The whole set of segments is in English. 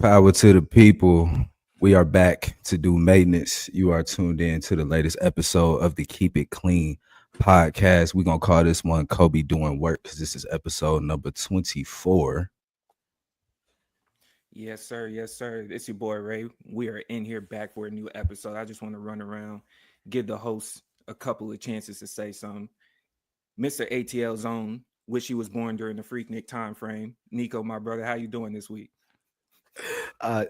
Power to the people. We are back to do maintenance. You are tuned in to the latest episode of the Keep It Clean podcast. We're going to call this one Kobe Doing Work because this is episode number 24. Yes, sir. Yes, sir. It's your boy Ray. We are in here back for a new episode. I just want to run around, give the host a couple of chances to say something. Mr. ATL Zone, wish he was born during the Freaknik time frame. Nico, my brother, how you doing this week? Uh,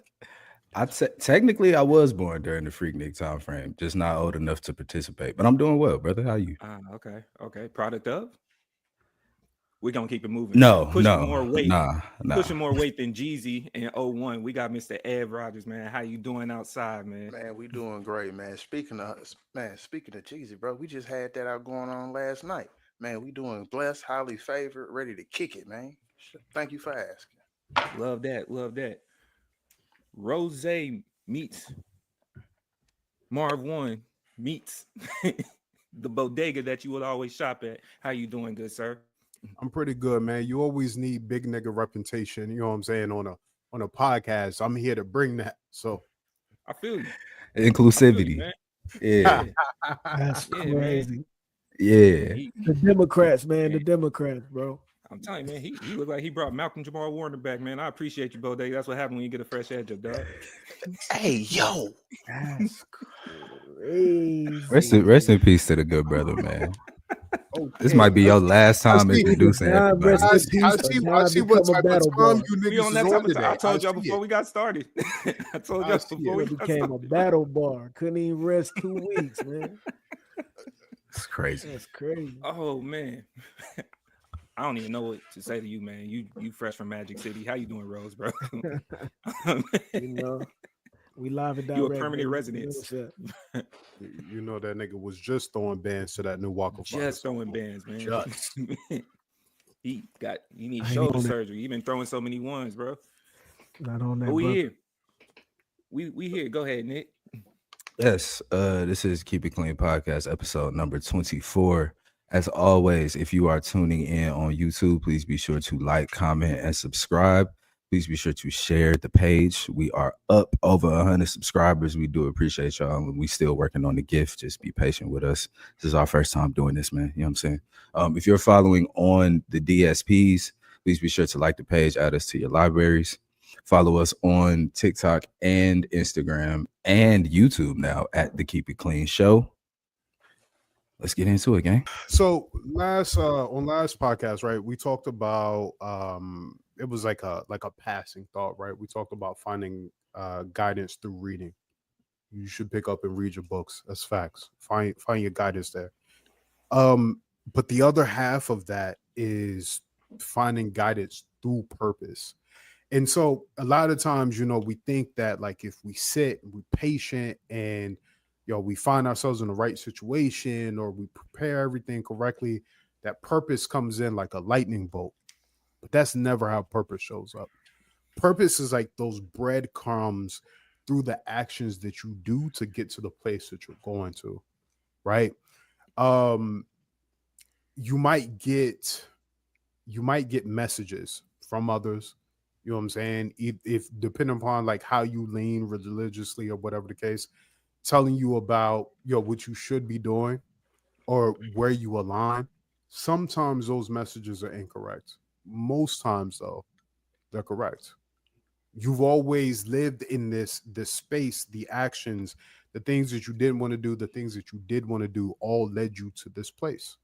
technically I was born during the Freaknik time frame, just not old enough to participate. But I'm doing well, brother. How you? Okay. Product of? We're gonna keep it moving. Pushing more weight than Jeezy in 01. We got Mr. Ed Rogers, man. How you doing outside, man? Man, we doing great, man. Speaking of Jeezy, bro, we just had that out going on last night. Man, we doing blessed, highly favored, ready to kick it, man. Thank you for asking. Love that. Rose meets Marv One meets the bodega that you would always shop at. How you doing, good sir? I'm pretty good, man. You always need big nigga reputation, you know what I'm saying, on a podcast. I'm here to bring that. So I feel you. Inclusivity. Yeah. That's crazy. Yeah. The Democrats, man. The Democrats, bro. I'm telling you, man, he looked like he brought Malcolm Jamal Warner back, man. I appreciate you, Bodega. That's what happens when you get a fresh edge up, dog. Hey, yo. That's crazy. Rest in peace to the good brother, man. This might be your last time introducing everybody. I see what type of time you niggas is on today. I told y'all before we got started. I told y'all before we became a battle bar. Couldn't even rest 2 weeks, man. It's crazy. That's crazy. Oh man. I don't even know what to say to you, man. You fresh from Magic City. How you doing, Rose, bro? We live and direct. You a permanent resident. You know that nigga was just throwing bands to that new Walker. Just throwing bands, man. Just. he need shoulder surgery. He been throwing so many ones, bro. Not on that. But we here. We here. Go ahead, Nick. Yes, this is Keep It Clean podcast episode number 24. As always, if you are tuning in on YouTube, please be sure to like, comment, and subscribe. Please be sure to share the page. We are up over 100 subscribers. We do appreciate y'all. We still working on the gift. Just be patient with us. This is our first time doing this, man. You know what I'm saying? If you're following on the DSPs, please be sure to like the page, add us to your libraries. Follow us on TikTok and Instagram and YouTube now at The Keep It Clean Show. Let's get into it, gang. So on last podcast, right, we talked about it was like a passing thought, right? We talked about finding guidance through reading. You should pick up and read your books. That's facts. Find your guidance there. But the other half of that is finding guidance through purpose. And so a lot of times, we think that like if we sit, we're patient, and we find ourselves in the right situation, or we prepare everything correctly, that purpose comes in like a lightning bolt. But that's never how purpose shows up. Purpose is like those breadcrumbs through the actions that you do to get to the place that you're going to, right? You might get messages from others, you know what I'm saying? If depending upon like how you lean religiously or whatever the case, telling you about what you should be doing or where you align. Sometimes those messages are incorrect. Most times though, they're correct. You've always lived in this space, the actions, the things that you didn't want to do, the things that you did want to do, all led you to this place.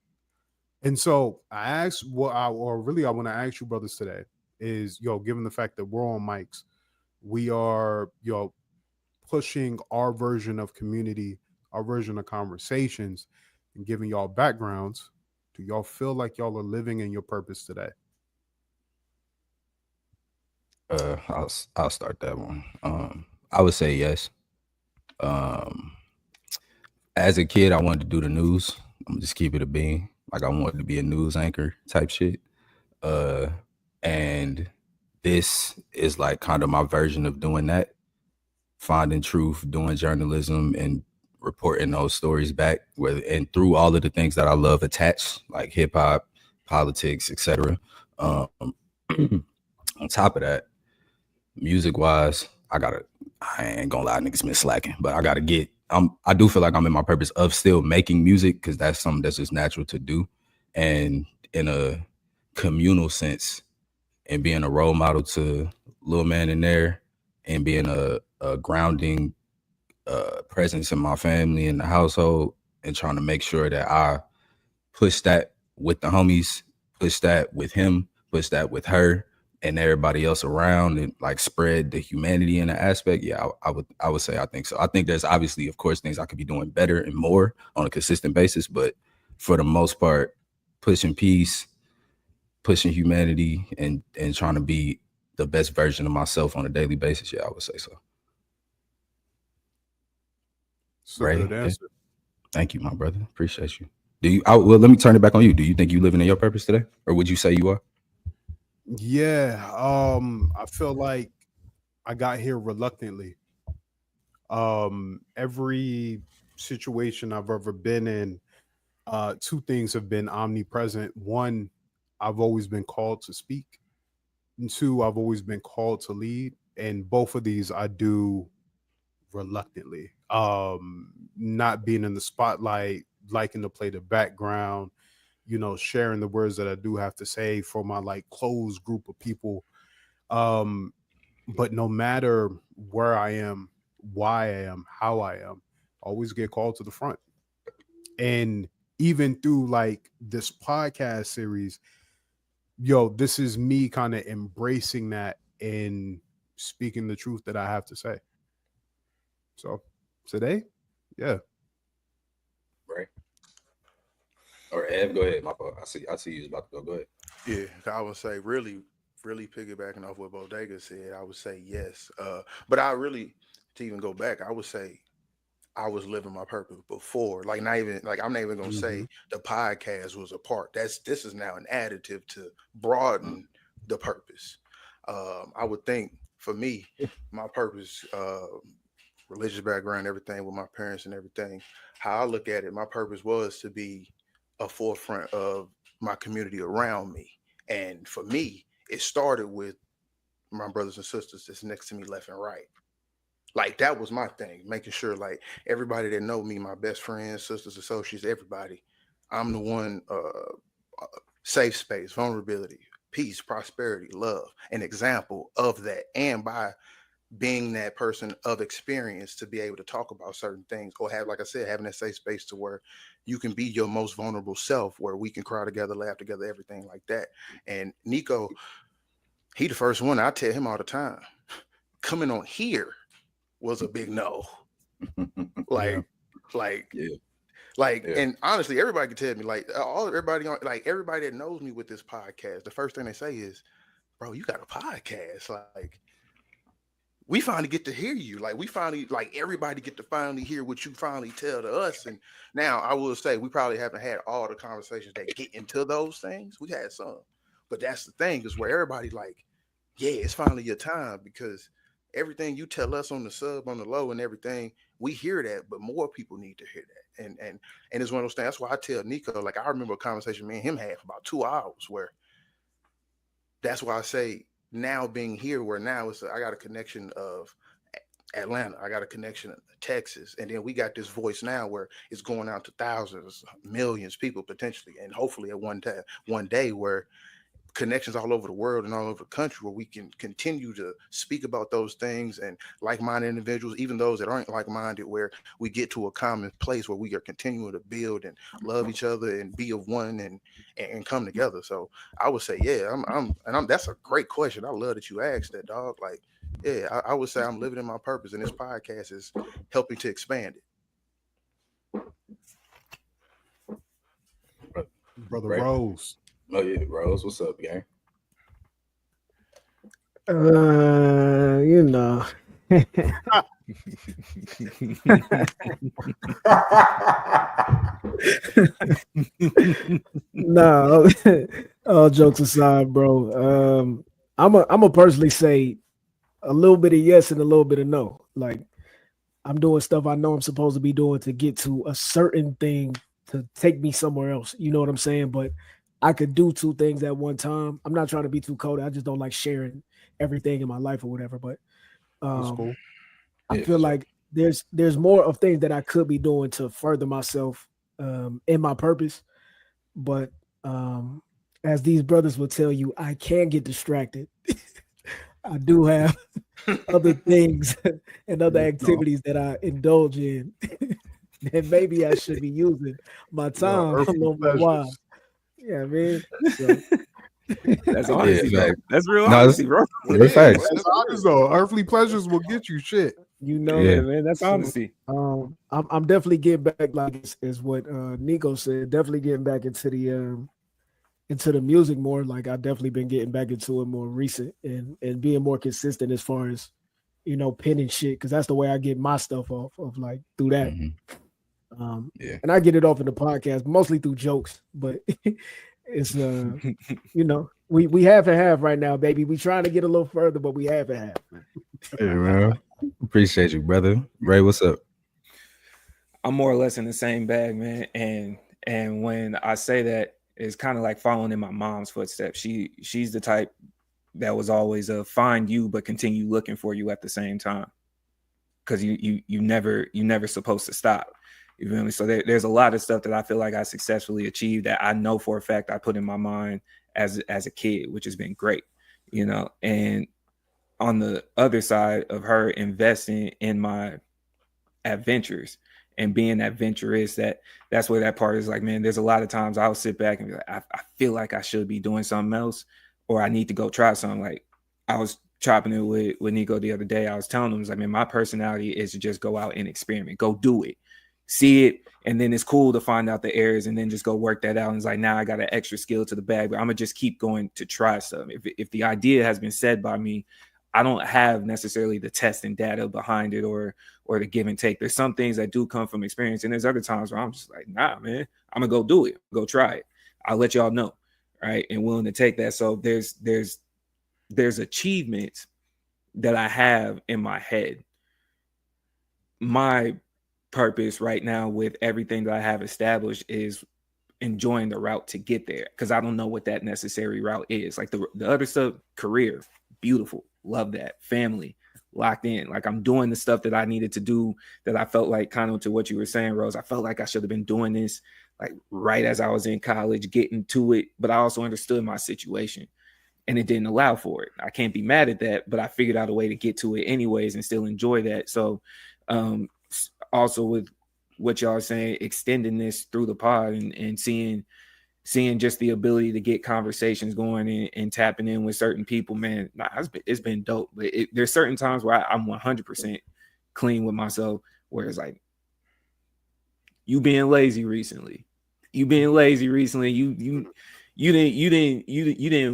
And so I want to ask you brothers today is, given the fact that we're on mics, we are, pushing our version of community, our version of conversations, and giving y'all backgrounds. Do y'all feel like y'all are living in your purpose today? I'll start that one. I would say yes. As a kid, I wanted to do the news. I'm just keep it a bean. Like I wanted to be a news anchor type shit. And this is like kind of my version of doing that. Finding truth, doing journalism, and reporting those stories back, and through all of the things that I love attached, like hip hop, politics, etc. On top of that, music wise, I ain't gonna lie, niggas been slacking, but I do feel like I'm in my purpose of still making music because that's something that's just natural to do. And in a communal sense, and being a role model to little man in there, and being a grounding presence in my family and the household, and trying to make sure that I push that with the homies, push that with him, push that with her and everybody else around, and like spread the humanity in the aspect. Yeah, I would say I think so. I think there's obviously, of course, things I could be doing better and more on a consistent basis, but for the most part, pushing peace, pushing humanity, and trying to be the best version of myself on a daily basis. Yeah, I would say so. It's a Ray, good yeah. answer. Thank you, my brother. Appreciate you. Well, let me turn it back on you. Do you think you living in your purpose today? Or would you say you are? Yeah, I feel like I got here reluctantly. Every situation I've ever been in, two things have been omnipresent. One, I've always been called to speak. And two, I've always been called to lead. And both of these I do reluctantly. Not being in the spotlight, liking to play the background, sharing the words that I do have to say for my like closed group of people. Um, but no matter where I am, why I am, how I am, I always get called to the front. And even through like this podcast series, this is me kind of embracing that and speaking the truth that I have to say. So today, yeah. Right. Or Ev, go ahead. My fault. I see you was about to go. Go ahead. Yeah, I would say really, really piggybacking off what Bodega said, I would say yes. But I really, to even go back, I would say I was living my purpose before. Like not even like I'm not even gonna Mhm. say the podcast was a part. This is now an additive to broaden the purpose. I would think for me, my purpose, religious background, everything with my parents and everything, how I look at it, my purpose was to be a forefront of my community around me. And for me, it started with my brothers and sisters that's next to me left and right. Like that was my thing, making sure like everybody that know me, my best friends, sisters, associates, everybody, I'm the one safe space, vulnerability, peace, prosperity, love, an example of that. And by being that person of experience to be able to talk about certain things or have, like I said, having that safe space to where you can be your most vulnerable self, where we can cry together, laugh together, everything like that. And Nico, he the first one. I tell him all the time, coming on here was a big no. Yeah. Like, like, Yeah. like, Yeah. and honestly, everybody can tell me, like, all everybody on, like, everybody that knows me with this podcast, the first thing they say is, "Bro, you got a podcast." Like, we finally get to hear you. Like, we finally, like, everybody get to finally hear what you finally tell to us. And now I will say, we probably haven't had all the conversations that get into those things. We had some, but that's the thing is where everybody like, yeah, it's finally your time because everything you tell us on the sub, on the low, and everything, we hear that, but more people need to hear that. And it's one of those things. That's why I tell Nico, like, I remember a conversation me and him had for about 2 hours where that's why I say now being here, where now it's I got a connection of Atlanta, I got a connection of Texas, and then we got this voice now where it's going out to thousands, millions people potentially, and hopefully at one day where connections all over the world and all over the country where we can continue to speak about those things and like-minded individuals, even those that aren't like-minded, where we get to a common place where we are continuing to build and love each other and be of one and come together. So I would say, yeah, I'm that's a great question. I love that you asked that, dog. Like, yeah, I would say I'm living in my purpose, and this podcast is helping to expand it. Brother Right. Rose. Oh yeah, Rose. What's up, gang? You know. No, all jokes aside, bro. I'm a personally say a little bit of yes and a little bit of no. Like I'm doing stuff I know I'm supposed to be doing to get to a certain thing to take me somewhere else. You know what I'm saying? But I could do two things at one time. I'm not trying to be too cold. I just don't like sharing everything in my life or whatever. But That's cool. I Yeah, feel for sure. like there's more of things that I could be doing to further myself in my purpose. But as these brothers will tell you, I can get distracted. I do have other things and other No. activities that I indulge in. And maybe I should be using my Your time a earthly little more wise. pleasures. Yeah, man. So That's Yeah, honesty, bro. fact. That's real No, honesty, bro. real is. facts. That's honest though. Earthly pleasures will get you shit. you know, Yeah, Yeah. man. That's so, honesty. I'm definitely getting back, like is what Nico said. Definitely getting back into the music more. Like I've definitely been getting back into it more recent and being more consistent as far as penning shit, because that's the way I get my stuff off of, like through that. Mhm. Yeah. And I get it off in the podcast mostly through jokes, but it's we have and have right now, baby. We trying to get a little further, but we have and have. Hey, man. Appreciate you, brother. Ray, what's up? I'm more or less in the same bag, man. And when I say that, it's kind of like following in my mom's footsteps. She's the type that was always find you, but continue looking for you at the same time. Because you never supposed to stop. You feel me? So there's a lot of stuff that I feel like I successfully achieved that I know for a fact I put in my mind as a kid, which has been great, And on the other side of her investing in my adventures and being adventurous, that's where that part is like, man, there's a lot of times I'll sit back and be like, I feel like I should be doing something else, or I need to go try something. Like I was chopping it with Nico the other day. I was telling him, like, man, my personality is to just go out and experiment, go do it, see it. And then it's cool to find out the errors and then just go work that out. And it's like, now I got an extra skill to the bag, but I'm gonna just keep going to try something. If the idea has been said by me, I don't have necessarily the test and data behind it or the give and take. There's some things that do come from experience, and there's other times where I'm just like, nah, man, I'm gonna go do it, go try it. I'll let y'all know, right? And willing to take that. So there's achievements that I have in my head. My purpose right now with everything that I have established is enjoying the route to get there, because I don't know what that necessary route is. Like the other stuff, career, beautiful, love that, family, locked in. Like I'm doing the stuff that I needed to do, that I felt like, kind of to what you were saying, Rose, I felt like I should have been doing this like right as I was in college, getting to it. But I also understood my situation and it didn't allow for it. I can't be mad at that, but I figured out a way to get to it anyways and still enjoy that. So also with what y'all are saying, extending this through the pod and seeing just the ability to get conversations going and tapping in with certain people, man, it's been dope. But there's certain times where I'm 100% clean with myself, where it's like, you being lazy recently. You didn't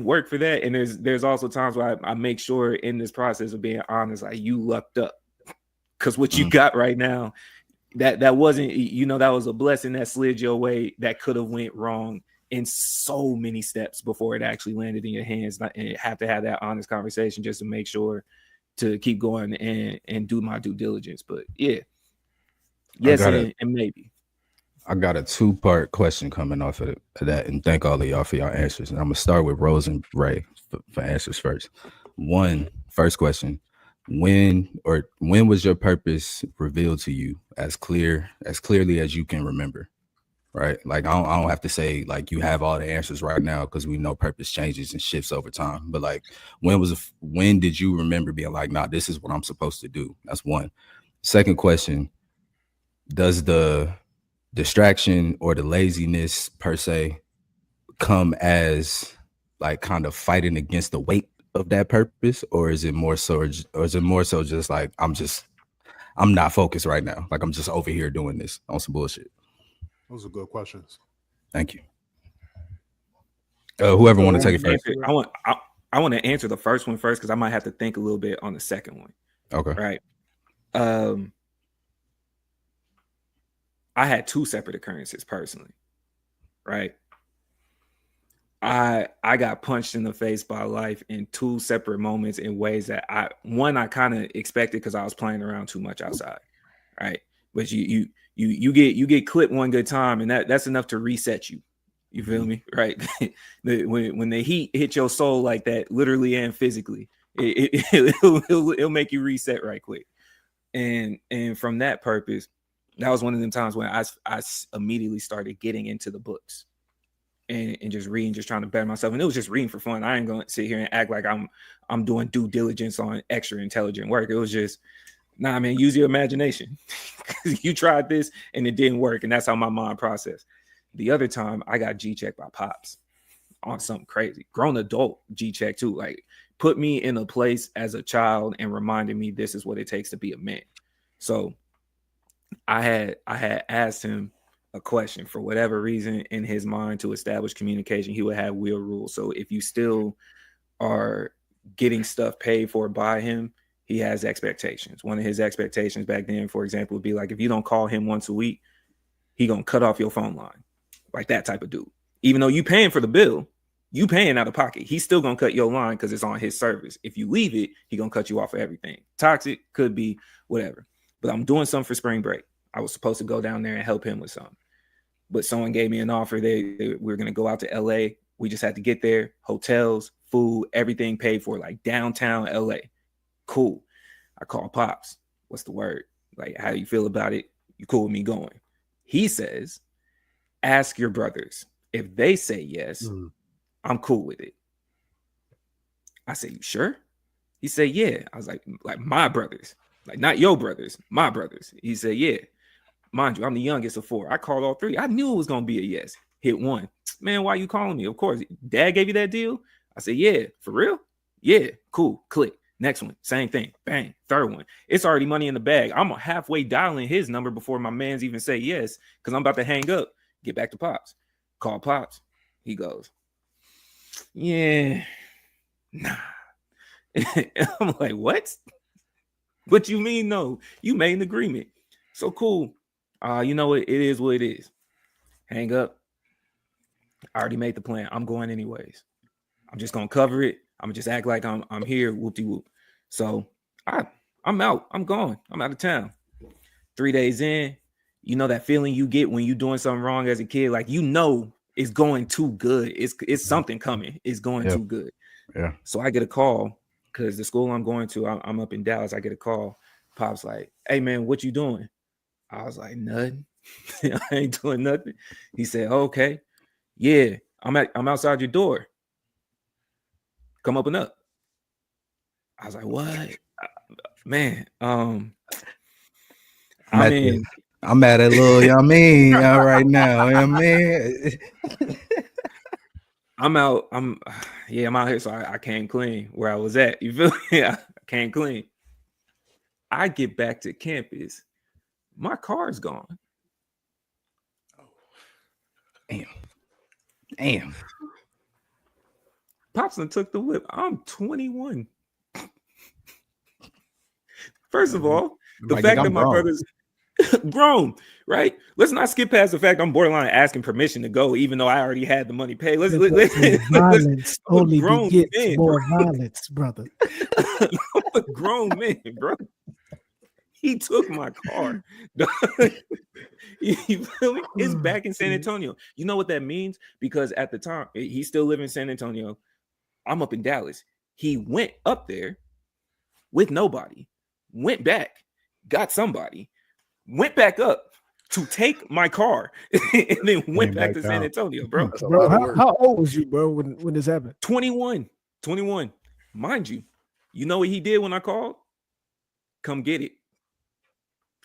work for that. And there's also times where I make sure in this process of being honest, like, you lucked up, because what you got right now, that wasn't, that was a blessing that slid your way that could have went wrong in so many steps before it actually landed in your hands. And have to have that honest conversation just to make sure to keep going and do my due diligence. But yeah, yes, and maybe. I got a 2-part question coming off of that, and thank all of y'all for your answers. And I'm gonna start with Rose and Ray for answers first. First question: when was your purpose revealed to you as clearly as you can remember? Right? Like I don't have to say like you have all the answers right now, because we know purpose changes and shifts over time. But like, when did you remember being like, nah, this is what I'm supposed to do? That's one. Second question: does the distraction or the laziness per se come as like kind of fighting against the weight of that purpose, or is it more so just like I'm not focused right now, like I'm just over here doing this on some bullshit? Those are good questions. Thank you. Whoever want to take it first. I want to answer the first one first, because I might have to think a little bit on the second one. Okay. Right. I had 2 separate occurrences personally, right? I got punched in the face by life in 2 separate moments in ways that I kind of expected, because I was playing around too much outside, right? But you get clipped one good time, and that's enough to reset you. You feel me, right? When the heat hit your soul like that, literally and physically, It'll make you reset right quick. And from that purpose, that was one of them times when I immediately started getting into the books and just reading, just trying to better myself. And it was just reading for fun. I ain't going to sit here and act like I'm doing due diligence on extra intelligent work. It was just, nah, man, use your imagination. You tried this and it didn't work. And that's how my mind processed. The other time I got G-checked by Pops on something crazy. Grown adult G-check too. Like, put me in a place as a child and reminded me this is what it takes to be a man. So I had asked him a question for whatever reason in his mind to establish communication. He would have wheel rules. So if you still are getting stuff paid for by him, he has expectations. One of his expectations back then, for example, would be like, if you don't call him once a week, he gonna cut off your phone line. Like that type of dude. Even though you paying for the bill, you paying out of pocket, he's still gonna cut your line because it's on his service. If you leave it, he gonna cut you off for everything. Toxic, could be, whatever. But I'm doing something for spring break. I was supposed to go down there and help him with something. But someone gave me an offer. We were going to go out to LA. We just had to get there. Hotels, food, everything paid for, like downtown LA. Cool. I call Pops. What's the word? Like, how do you feel about it? You cool with me going? He says, ask your brothers. If they say yes, I'm cool with it. I said, you sure? He said, yeah. I was like my brothers. Like, not your brothers, my brothers. He said, yeah. Mind you, I'm the youngest of 4. I called all 3. I knew it was going to be a yes. Hit 1. Man, why you calling me? Of course. Dad gave you that deal? I said, yeah. For real? Yeah. Cool. Click. Next one. Same thing. Bang. Third one. It's already money in the bag. I'm halfway dialing his number before my mans even say yes, because I'm about to hang up. Get back to Pops. Call Pops. He goes, yeah. Nah. I'm like, what? What you mean? No, you made an agreement. So cool. You know what? It is what it is. Hang up. I already made the plan. I'm going anyways. I'm just gonna cover it. I'm gonna just act like I'm here. Whoop-de-whoop. So I'm out. I'm gone. I'm out of town. 3 days in, you know that feeling you get when you're doing something wrong as a kid, like you know it's going too good. It's something coming. It's going too good. Yeah. So I get a call because the school I'm going to, I'm up in Dallas. I get a call. Pop's like, hey man, what you doing? I was like, nothing. I ain't doing nothing. He said, okay. Yeah, I'm outside your door. Come up and up. I was like, what? Man, I'm at a little, you know what I mean, right now. You know what I mean? I'm out here, so I came clean where I was at. You feel me? I came clean. I get back to campus. My car's gone. Damn. Popson took the whip. I'm 21. First of all, the fact that my brother's grown, right? Let's not skip past the fact I'm borderline asking permission to go, even though I already had the money paid. Violence only begets more violence, brother. I'm a grown man, bro. He took my car. You feel me? It's back in San Antonio. You know what that means? Because at the time, he still lived in San Antonio. I'm up in Dallas. He went up there with nobody, went back, got somebody, went back up to take my car, and then went back to San Antonio, bro. Bro, how old was you, bro, when this happened? 21. Mind you, you know what he did when I called? Come get it.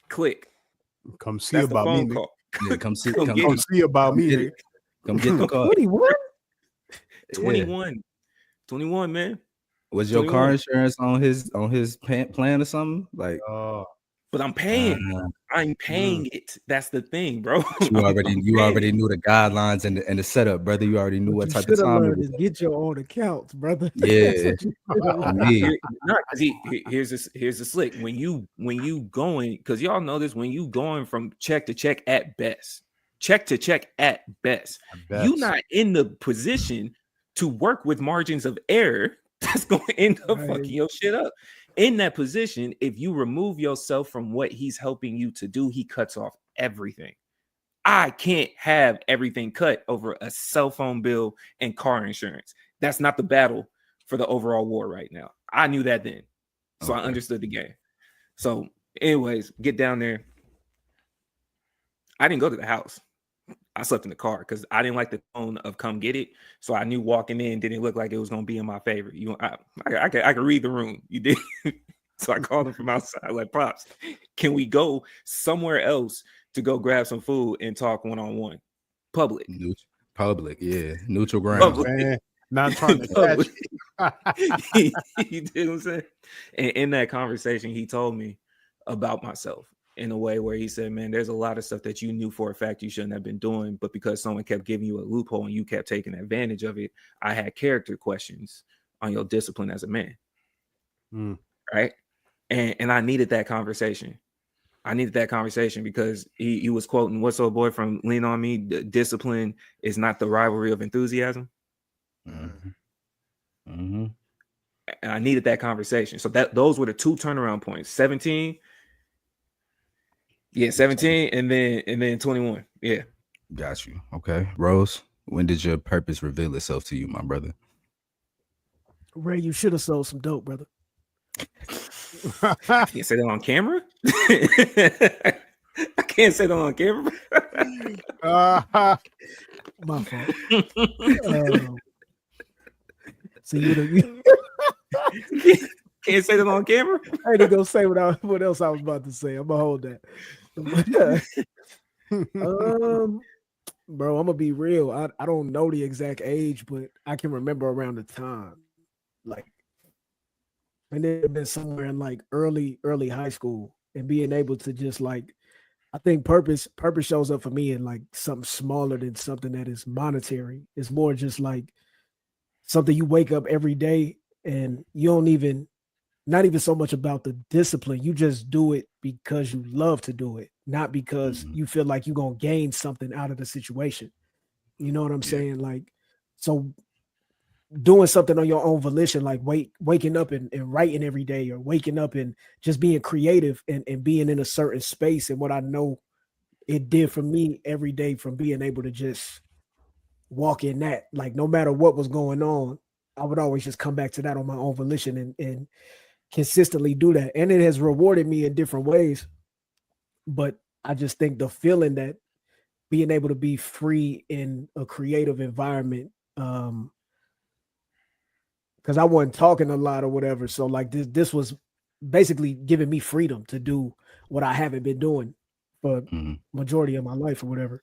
Click. Come see about me. Yeah, come see about me. Come get the car. 21? 21, man. Was your car insurance on his plan or something? Like, but I'm paying. I'm paying it. That's the thing, bro. You already knew the guidelines and the setup, brother. You already knew what type of time it was. Get your own accounts, brother. Yeah. Here's the slick. When you going, because y'all know this, when you going from check to check at best, you're not in the position to work with margins of error that's going to end up fucking your shit up. In that position, if you remove yourself from what he's helping you to do, he cuts off everything. I can't have everything cut over a cell phone bill and car insurance. That's not the battle for the overall war right now. I knew that then. So I Okay. understood the game. So, anyways, get down there. I didn't go to the house. I slept in the car because I didn't like the tone of "come get it." So I knew walking in didn't look like it was gonna be in my favor. I could read the room. You did. So I called him from outside, like, "Pops, can we go somewhere else to go grab some food and talk one-on-one, public, Public, yeah, neutral You know ground. what I'm public, saying? Not trying to public." catch. You did what I'm saying? And in that conversation, he told me about myself in a way where he said, "Man, there's a lot of stuff that you knew for a fact you shouldn't have been doing, but because someone kept giving you a loophole and you kept taking advantage of it, I had character questions on your discipline as a man." Mm. Right. And I needed that conversation. I needed that conversation because he was quoting "What's Old Boy" from Lean On Me. Discipline is not the rivalry of enthusiasm. Mm-hmm. Mm-hmm. And I needed that conversation. So those were the two turnaround points. 17. Yeah, 17 and then 21. Yeah. Got you. Okay. Rose, when did your purpose reveal itself to you, my brother? Ray, you should have sold some dope, brother. I can't say that on camera. I can't say that on camera. My fault. So you can't say that on camera. I ain't gonna say what else I was about to say. I'm gonna hold that. Bro, I'm gonna be real. I don't know the exact age, but I can remember around the time, like, and it had been somewhere in like early high school, and being able to just like, I think purpose shows up for me in like something smaller than something that is monetary. It's more just like something you wake up every day and you don't even, not even so much about the discipline. You just do it because you love to do it, not because you feel like you're going to gain something out of the situation. You know what I'm saying? Like, so doing something on your own volition, like waking up and writing every day, or waking up and just being creative and being in a certain space. And what I know it did for me every day, from being able to just walk in that, like, no matter what was going on, I would always just come back to that on my own volition and consistently do that. And it has rewarded me in different ways. But I just think the feeling that being able to be free in a creative environment, because I wasn't talking a lot or whatever. So like this was basically giving me freedom to do what I haven't been doing for majority of my life or whatever.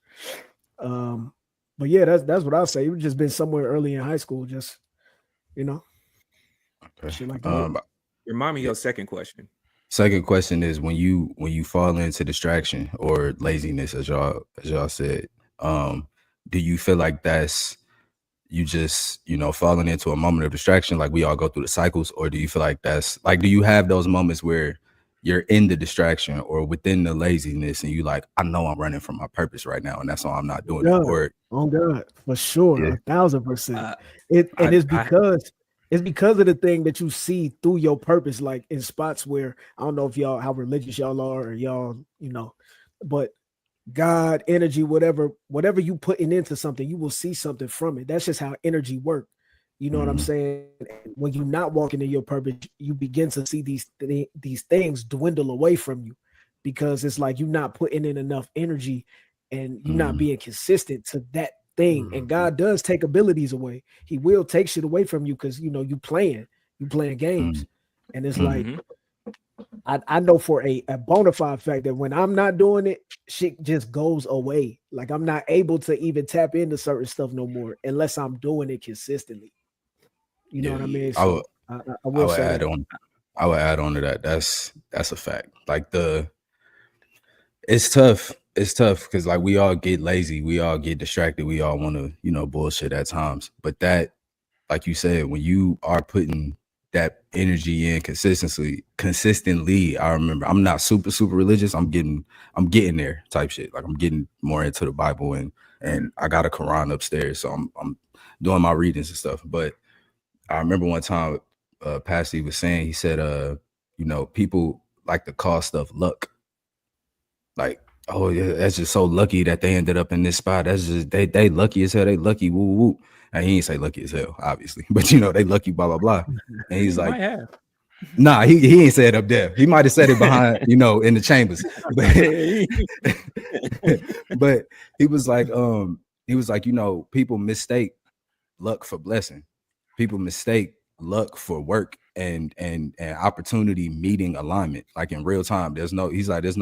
But yeah, that's what I'll say. It's just been somewhere early in high school, just, you know, shit like that. Remind me your second question. Second question is, when you fall into distraction or laziness, as y'all said, do you feel like that's you just, falling into a moment of distraction, like we all go through the cycles, or do you feel like that's like, do you have those moments where you're in the distraction or within the laziness and you like, I know I'm running from my purpose right now and that's why I'm not doing it? Or oh God, for sure, Yeah. 1,000%. It's because of the thing that you see through your purpose, like in spots where, I don't know if y'all, how religious y'all are, or y'all, but God, energy, whatever you putting into something, you will see something from it. That's just how energy works. You know what I'm saying? And when you're not walking in your purpose, you begin to see these things dwindle away from you, because it's like you're not putting in enough energy and you're not being consistent to that thing. And God does take abilities away. He will take shit away from you because, you playing games. And it's like, I know for a bona fide fact that when I'm not doing it, shit just goes away. Like, I'm not able to even tap into certain stuff no more unless I'm doing it consistently. You know what I mean? So I will say add on. I would add on to that. That's a fact. Like it's tough. It's tough because like we all get lazy, we all get distracted, we all want to, bullshit at times. But that, like you said, when you are putting that energy in consistently, I remember, I'm not super religious. I'm getting there type shit. Like I'm getting more into the Bible and I got a Quran upstairs, so I'm doing my readings and stuff. But I remember one time Pastor was saying, he said, people like to call stuff luck. Like Oh yeah, that's just so lucky that they ended up in this spot. That's just they lucky as hell. They lucky, woo woo. And he ain't say lucky as hell, obviously, but they lucky, blah blah blah. And he's He like, might have. nah, he ain't said up there. He might have said it behind, in the chambers. But but he was like, people mistake luck for blessing. People mistake luck for work and opportunity meeting alignment, like in real time. There's no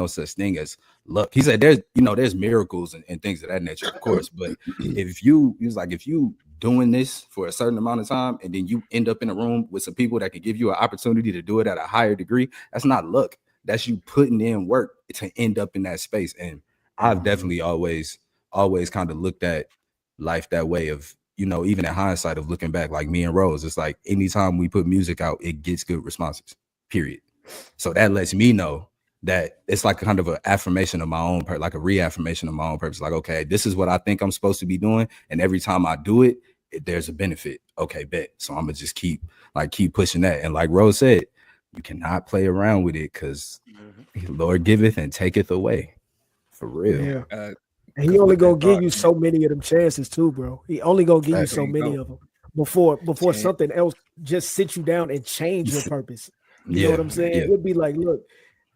such thing as luck. He said there's miracles and things of that nature, of course, but if you doing this for a certain amount of time and then you end up in a room with some people that can give you an opportunity to do it at a higher degree, that's not luck. That's you putting in work to end up in that space. And I've definitely always kind of looked at life that way of, even in hindsight of looking back, like me and Rose, it's like anytime we put music out, it gets good responses, period. So that lets me know that it's like kind of an affirmation of my own, like a reaffirmation of my own purpose. Like, okay, this is what I think I'm supposed to be doing. And every time I do it, there's a benefit. Okay, bet. So I'm gonna just keep pushing that. And like Rose said, you cannot play around with it because Lord giveth and taketh away. For real. Yeah. And he only gonna give you so many of them chances too, bro. He only gonna give you so many of them before something else just sit you down and change your purpose. You know what I'm saying? It'd be like, look,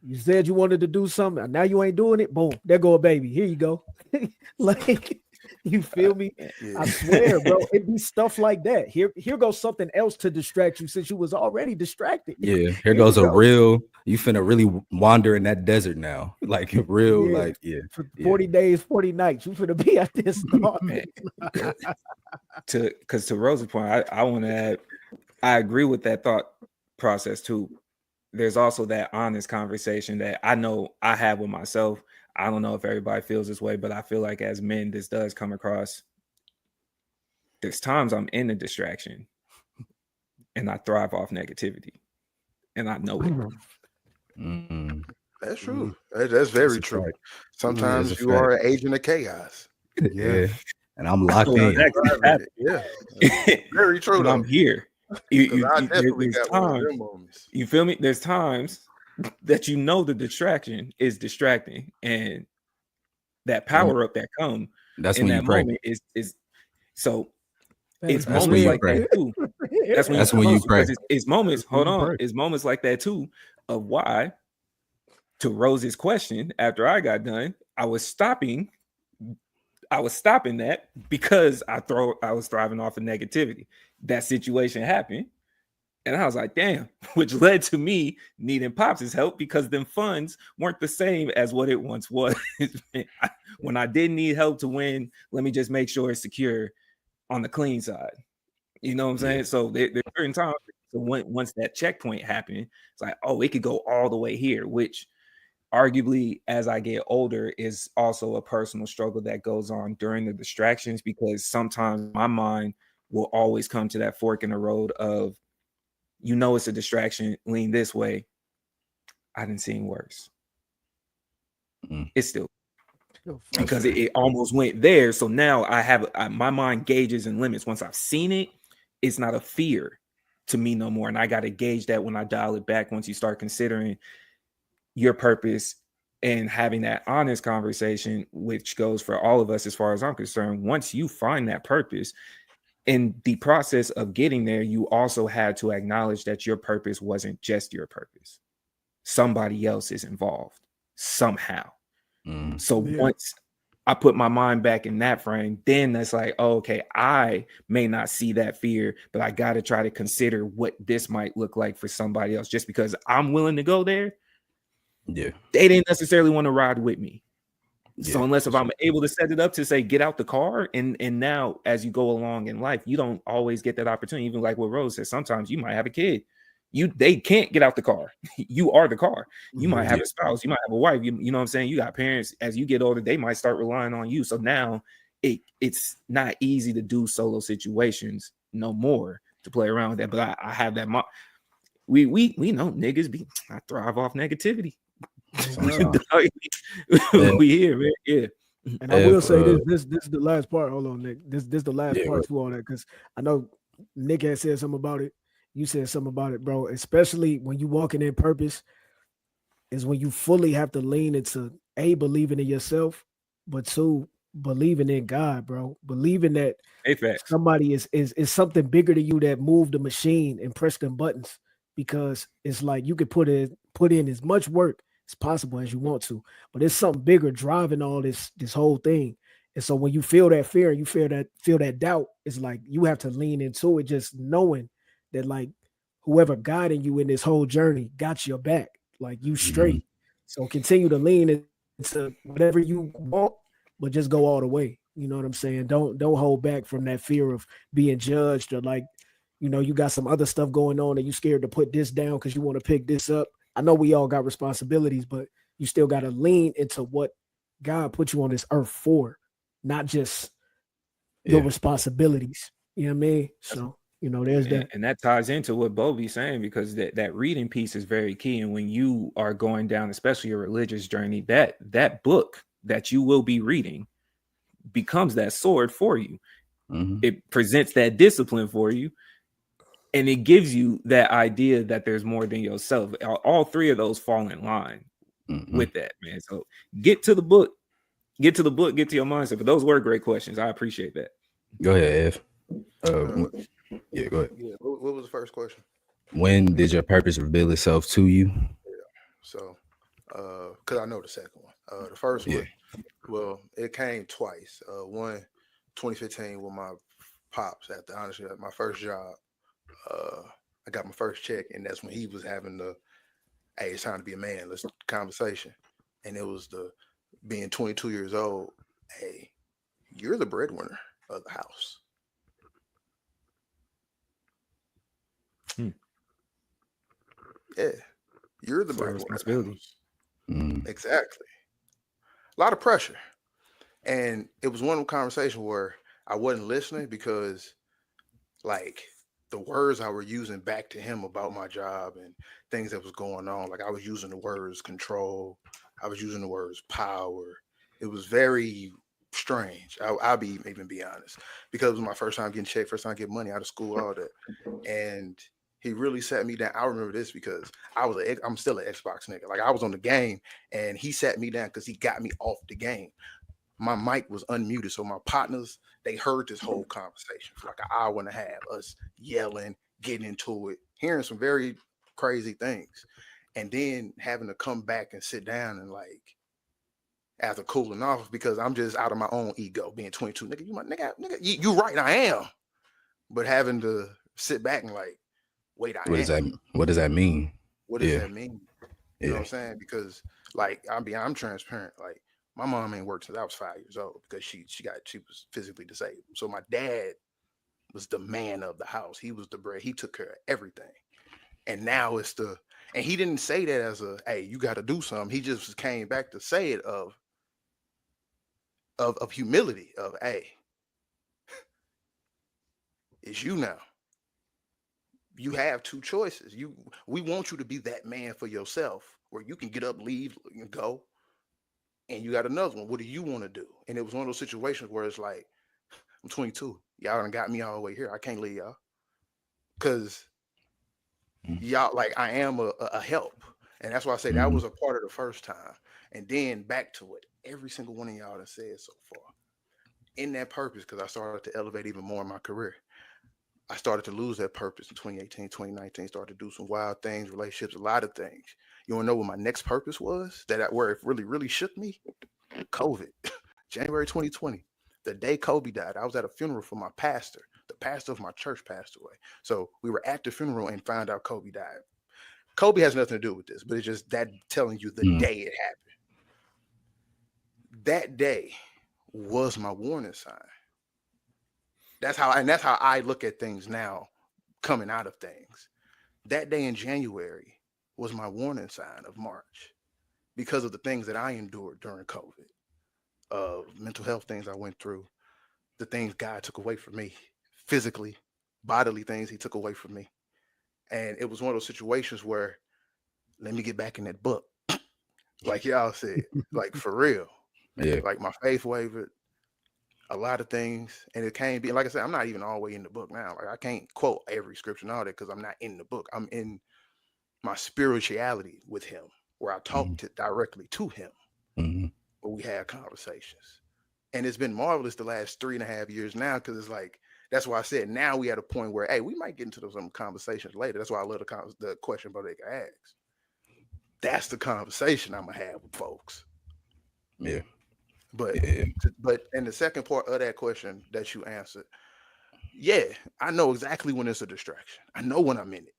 you said you wanted to do something, now you ain't doing it. Boom, there go a baby. Here you go. Like, you feel me? I swear, bro. It'd be stuff like that. Here goes something else to distract you since you was already distracted. Yeah, here goes a real. You finna really wander in that desert now, like real, for 40 days, 40 nights. You finna be at this. Because to Rose's point, I want to add. I agree with that thought process too. There's also that honest conversation that I know I have with myself. I don't know if everybody feels this way, but I feel like as men, this does come across. There's times I'm in a distraction and I thrive off negativity. And I know it. Mm-hmm. That's true. That's very true. Right. Sometimes you are an agent of chaos. Yeah. And I'm locked in. Yeah. Very true. I'm here. There's times, you feel me? There's times that the distraction is distracting, and that power up that come that's in when that you pray. moment is so it's moments like that too. That's when you pray. It's moments. Hold on, it's moments like that too. Of why, to Rose's question, after I got done, I was stopping that because I was thriving off of negativity. That situation happened. And I was like, damn, which led to me needing Pops' help because them funds weren't the same as what it once was. When I did need help to win, let me just make sure it's secure on the clean side. You know what I'm saying? So there's certain times, so once that checkpoint happened, it's like, oh, it could go all the way here, which arguably as I get older is also a personal struggle that goes on during the distractions, because sometimes my mind will always come to that fork in the road of, it's a distraction, lean this way. I didn't see worse. It's still because it almost went there. So now I have my mind gauges and limits. Once I've seen it, it's not a fear to me no more. And I got to gauge that when I dial it back. Once you start considering your purpose and having that honest conversation, which goes for all of us as far as I'm concerned, once you find that purpose, in the process of getting there, you also had to acknowledge that your purpose wasn't just your purpose. Somebody else is involved somehow. So once I put my mind back in that frame, then that's like, oh, okay, I may not see that fear, but I got to try to consider what this might look like for somebody else. Just because I'm willing to go there, they didn't necessarily want to ride with me. So unless if I'm able to set it up to say, get out the car, and now as you go along in life, you don't always get that opportunity. Even like what Rose said, sometimes you might have a kid. They can't get out the car. You are the car. You might have a spouse. You might have a wife. You know what I'm saying? You got parents. As you get older, they might start relying on you. So now it's not easy to do solo situations no more, to play around with that. But I have that. We know niggas I thrive off negativity. We here, man. Yeah. And I will say this is the last part. Hold on, Nick. This is the last part to all that, because I know Nick had said something about it. You said something about it, bro. Especially when you walking in purpose, is when you fully have to lean into believing in yourself, but two, believing in God, bro. Believing that Hey, facts. somebody is something bigger than you that moved the machine and pressed them buttons, because it's like you could put in as much work as possible as you want to, but it's something bigger driving all this whole thing. And so when you feel that fear and you feel that doubt, it's like you have to lean into it, just knowing that like whoever guiding you in this whole journey got your back, like you Mhm. straight. So continue to lean into whatever you want, but just go all the way. You know what I'm saying? Don't hold back from that fear of being judged, or like, you got some other stuff going on and you scared to put this down because you want to pick this up. I know we all got responsibilities, but you still got to lean into what God put you on this earth for, not just your Yeah. responsibilities. You know what I mean? So, there's and, that. and that ties into what Bobby's saying, because that reading piece is very key. And when you are going down, especially a religious journey, that book that you will be reading becomes that sword for you. Mhm. It presents that discipline for you, and it gives you that idea that there's more than yourself. All three of those fall in line Mhm. with that, man. So get to the book, get to your mindset. But those were great questions. I appreciate that. Go ahead, Ev. Uh, Yeah, go ahead. yeah. What was the first question? When did your purpose reveal itself to you? So, because I know the second one. The first Yeah. one, well, it came twice. One, 2015 with my pops at my first job. I got my first check, and that's when he was having the, hey, it's time to be a man. Let's conversation. And it was the being 22 years old. Hey, you're the breadwinner of the house. Hmm. Yeah, you're the It's a lot of breadwinner of the responsibility. house. Mm. Exactly. A lot of pressure. And it was one conversation where I wasn't listening because, like, the words I were using back to him about my job and things that was going on, like I was using the words control, I was using the words power. It was very strange. I'll be even be honest, because it was my first time getting checked, first time getting money out of school, all that. And he really sat me down. I remember this because I'm still an Xbox nigga. Like I was on the game, and he sat me down because he got me off the game. My mic was unmuted, so my partners, they heard this whole conversation for like an hour and a half, us yelling, getting into it, hearing some very crazy things, and then having to come back and sit down and like after cooling off because I'm just out of my own ego, being 22, nigga, you my nigga, you right, I am, but having to sit back and like, wait, I am. What does that mean? What does Yeah. that mean? You know what Yeah. I'm saying? Because like I'm transparent. Like my mom ain't worked since I was 5 years old because she was physically disabled. So my dad was the man of the house. He was the bread. He took care of everything. And now and he didn't say that as a, hey, you got to do something. He just came back to say it of humility of, hey, it's you now. You have two choices. We want you to be that man for yourself where you can get up, leave, and go. And you got another one. What do you want to do? And it was one of those situations where it's like, I'm 22. Y'all done got me all the way here. I can't leave y'all. Because y'all, like, I am a help. And that's why I say that was a part of the first time. And then back to what every single one of y'all has said so far. In that purpose, because I started to elevate even more in my career. I started to lose that purpose in 2018, 2019, started to do some wild things, relationships, a lot of things. You want to know what my next purpose was? Where it really, really shook me? COVID. January 2020, the day Kobe died. I was at a funeral for my pastor. The pastor of my church passed away. So we were at the funeral and found out Kobe died. Kobe has nothing to do with this, but it's just that telling you the day it happened. That day was my warning sign. That's how I look at things now, coming out of things. That day in January was my warning sign of March because of the things that I endured during COVID, mental health things I went through, the things God took away from me physically, bodily things he took away from me. And it was one of those situations where, let me get back in that book. Like y'all said, like for real. Yeah. Like my faith wavered, a lot of things. And it can't be, like I said, I'm not even all the way in the book now. Like I can't quote every scripture and all that because I'm not in the book. I'm in my spirituality with him, where I talk directly to him. Mhm. we have conversations. And it's been marvelous the last 3.5 years now, because it's like, that's why I said now we at a point where, hey, we might get into some conversations later. That's why I love the question brother can ask. That's the conversation I'm gonna have with folks. Yeah. But Yeah. but in the second part of that question that you answered, yeah, I know exactly when it's a distraction. I know when I'm in it.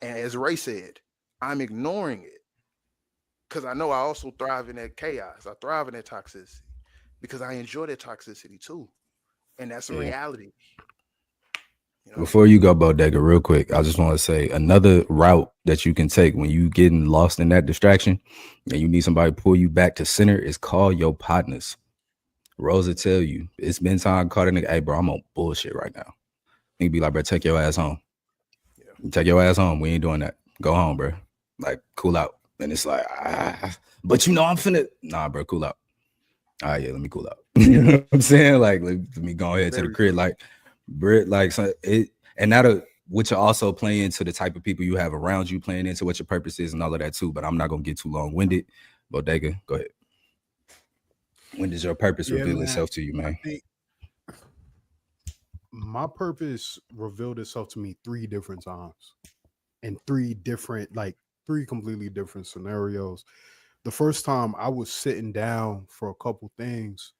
And as Ray said, I'm ignoring it because I know I also thrive in that chaos. I thrive in that toxicity because I enjoy that toxicity too. And that's a Yeah. reality. You know? Before you go, Bodega, real quick, I just want to say another route that you can take when you getting lost in that distraction and you need somebody to pull you back to center is call your partners. Rosa tell you, it's been time to call that nigga, hey, bro, I'm on bullshit right now. Nigga be like, bro, take your ass home. Yeah. Take your ass home. We ain't doing that. Go home, bro. Like, cool out. And it's like, but you know, I'm finna, nah, bro, cool out. All right, yeah, let me cool out. You know what I'm saying? Like, let me go ahead to the Very crib. true. Like, Brit, like, so it, and that'll, which will also play into the type of people you have around you, playing into what your purpose is and all of that too. But I'm not gonna get too long winded. Bodega, go ahead. When does your purpose Yeah, reveal man. itself to you, I man? think my purpose revealed itself to me 3 different times in three completely different scenarios. The first time I was sitting down for a couple things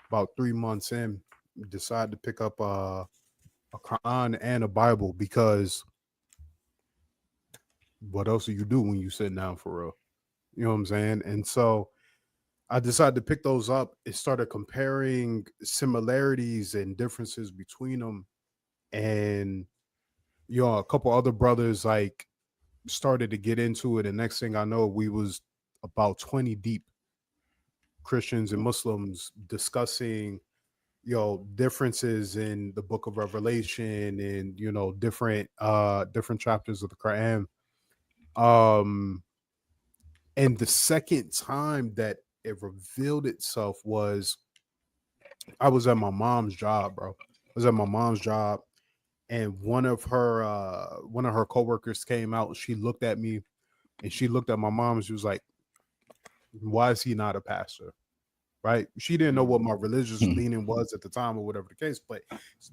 about 3 months in, decided to pick up a Quran and a Bible because what else do you do when you sit down for real? You know what I'm saying? And so I decided to pick those up and started comparing similarities and differences between them. And a couple other brothers like started to get into it. And next thing I know, we was about 20 deep, Christians and Muslims, discussing differences in the book of Revelation and different chapters of the Quran. And the second time that it revealed itself was I was at my mom's job, bro. I was at my mom's job, and one of her coworkers came out and she looked at me and she looked at my mom and she was like, why is he not a pastor? Right? She didn't know what my religious Hmm. leaning was at the time or whatever the case, but